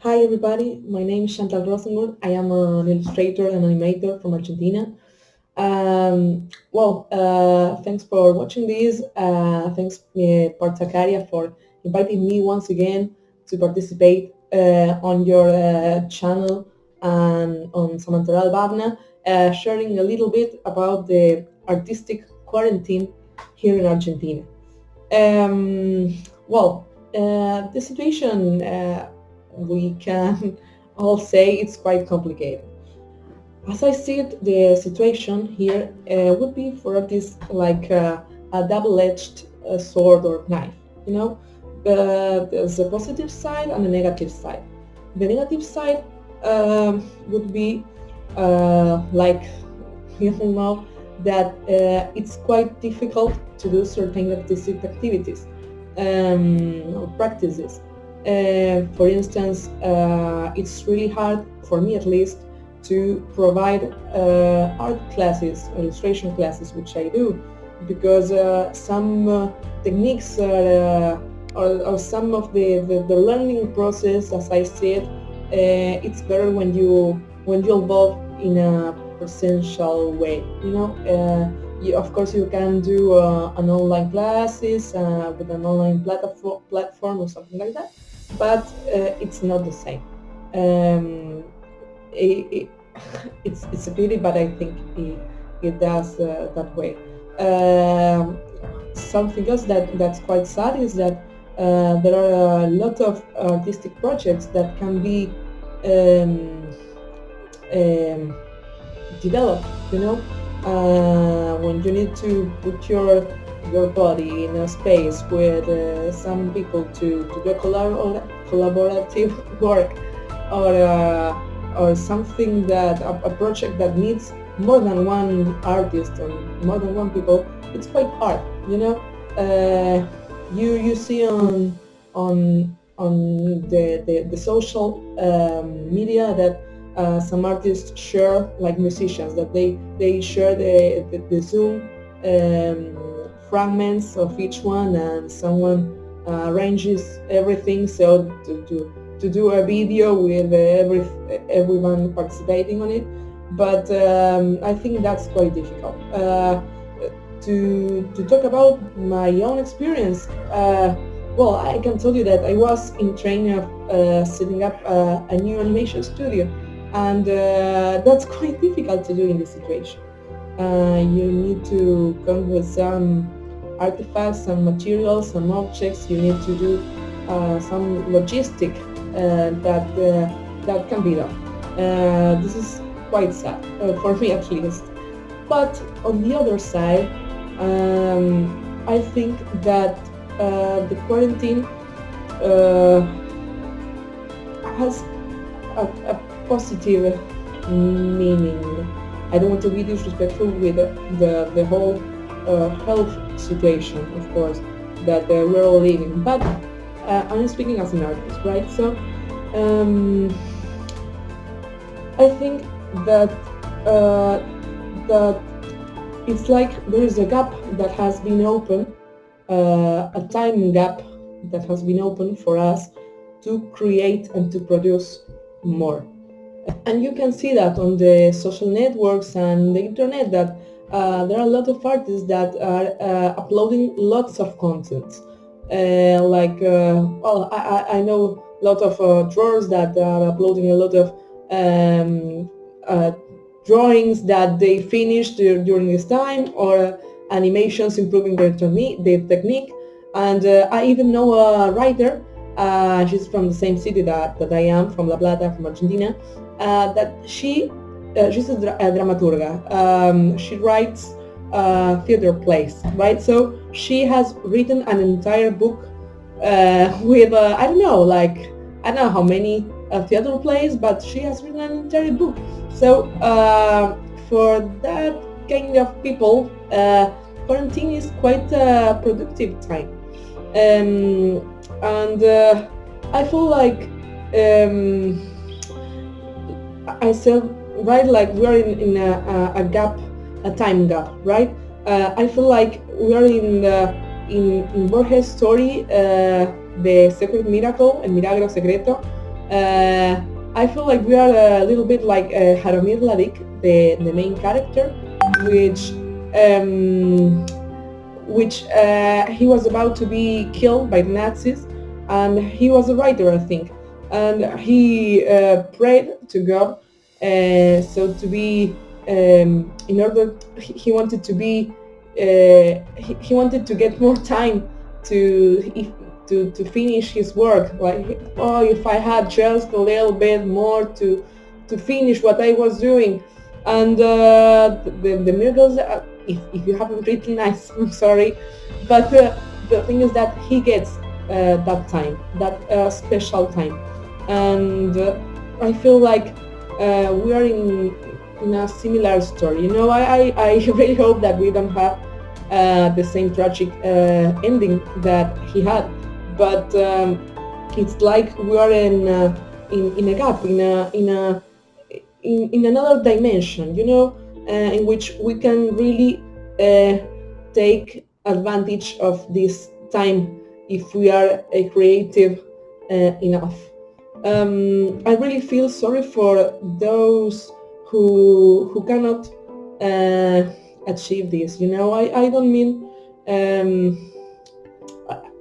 Hi everybody, my name is Chantal Rosengurt. I am an illustrator and animator from Argentina. Thanks for watching this. Thanks, Portacaria, for inviting me once again to participate on your channel and on Samantaral Babna, sharing a little bit about the artistic quarantine here in Argentina. Um, the situation, we can all say it's quite complicated. As I see it, the situation here would be for artists like a double-edged sword or knife. You know, there's a positive side and a negative side. The negative side would be like you know that it's quite difficult to do certain artistic activities or practices. For instance, it's really hard, for me at least, to provide art classes, illustration classes, which I do, because some techniques or some of the learning process, as I see it, it's better when you involve in a presential way. Of course, you can do an online classes with an online platform or something like that, but it's not the same. Um, it, it's a pity, but I think it does that way. Um, Something else that's quite sad is that there are a lot of artistic projects that can be um, um, developed. When you need to put your body in a space with some people to do collaborative work, or something that a project that needs more than one artist or more than one people, it's quite hard. You see on the social media that some artists share, like musicians, that they share the Zoom fragments of each one, and someone arranges everything so to do a video with everyone participating on it. But I think that's quite difficult. To talk about my own experience, I can tell you that I was in training of setting up a new animation studio, and that's quite difficult to do in this situation. You need to come with some artifacts, some materials, some objects. You need to do some logistic that can be done. This is quite sad for me, at least. But on the other side, I think that the quarantine uh, has a positive meaning. I don't want to be disrespectful with the whole health situation, of course, that we're all living. But I'm speaking as an artist, right? So I think that that it's like there is a gap that has been open, a time gap that has been open for us to create and to produce more. And you can see that on the social networks and the internet, that there are a lot of artists that are uploading lots of content. I know a lot of drawers that are uploading a lot of uh, drawings that they finished during this time, or animations improving their technique. And I even know a writer, she's from the same city that I am, from La Plata, from Argentina, that she's a dramaturga. She writes theater plays, right? So she has written an entire book with I don't know how many theater plays, but she has written an entire book. So for that kind of people, quarantine is quite a productive time, and I feel like I said, right, like we're in a gap, a time gap, right? I feel like we're in Borges' story, The Secret Miracle, El Milagro Secreto. I feel like we are a little bit like Jaromir Ladik, the main character, which um, he was about to be killed by the Nazis, and he was a writer, I think, and he prayed to God, so to be in order he wanted to be he wanted to get more time to if, to finish his work. Like, oh, if I had just a little bit more to finish what I was doing. And the miracles, if you haven't written, I'm sorry, but the thing is that he gets that time, that special time. And I feel like we are in a similar story. You know, I really hope that we don't have the same tragic ending that he had, but it's like we are in a gap, in another dimension, you know, in which we can really take advantage of this time if we are creative enough. I really feel sorry for those who cannot uh, achieve this. You know, I don't mean um,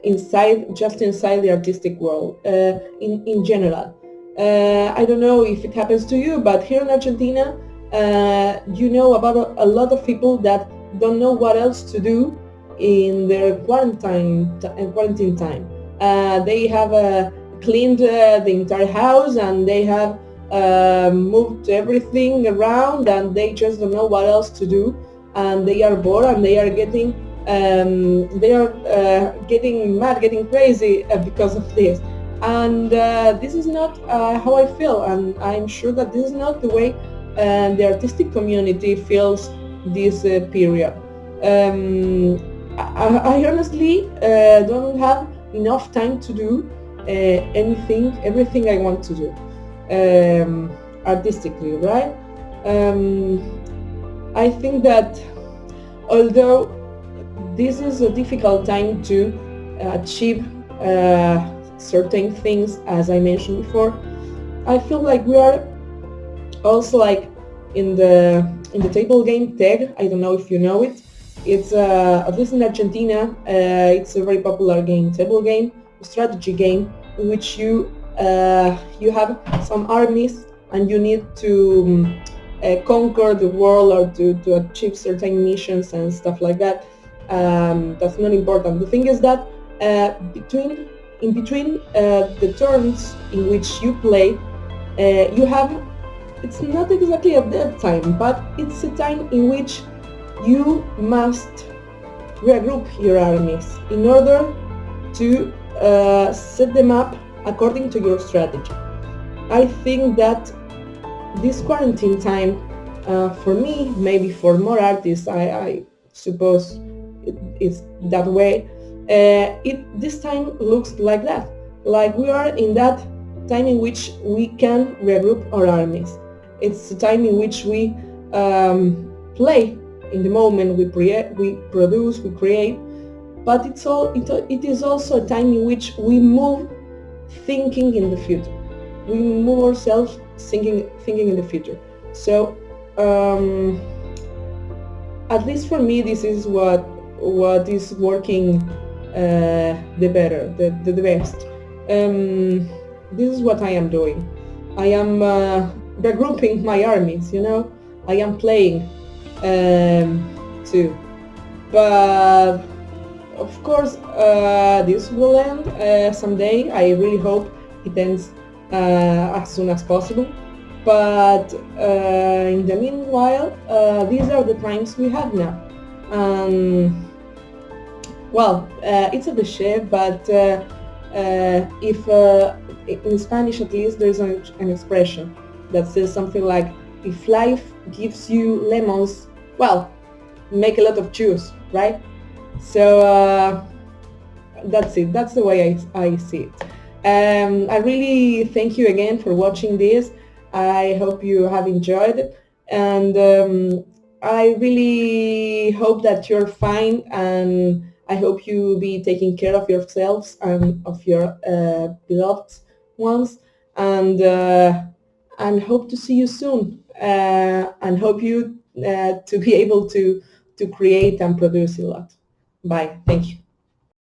inside the artistic world, in general. I don't know if it happens to you, but here in Argentina, you know about a lot of people that don't know what else to do in their quarantine time. They have cleaned the entire house, and they have moved everything around, and they just don't know what else to do, and they are bored, and they are getting mad, getting crazy because of this. And this is not how I feel, and I'm sure that this is not the way the artistic community feels this period. I honestly don't have enough time to do everything I want to do artistically, right? Um, I think that although this is a difficult time to achieve certain things, as I mentioned before, I feel like we are also like in the table game tag. I don't know if you know it. It's at least in Argentina, it's a very popular game, table game, strategy game, in which you have some armies, and you need to conquer the world, or to achieve certain missions and stuff like that. That's not important. The thing is that in between the turns in which you play, you have, it's not exactly a dead time, but it's a time in which you must regroup your armies in order to set them up according to your strategy. I think that this quarantine time, for me, maybe for more artists, I suppose it's that way. This time looks like that, like we are in that time in which we can regroup our armies. It's a time in which we play in the moment, we produce, we create, but it is also a time in which we move thinking in the future. We move ourselves thinking in the future. So at least for me, this is what is working the better, the best. This is what I am doing. I am regrouping my armies, you know. I am playing too. But of course, this will end someday. I really hope it ends as soon as possible. But in the meanwhile, these are the times we have now. Well, it's a cliché, but if in Spanish at least, there's an expression that says something like, if life gives you lemons, well, make a lot of juice, right? So that's it. That's the way I see it. I really thank you again for watching this. I hope you have enjoyed it, and I really hope that you're fine, and I hope you be taking care of yourselves and of your beloved ones. and hope to see you soon, and hope you to be able to create and produce a lot. Bye. Thank you.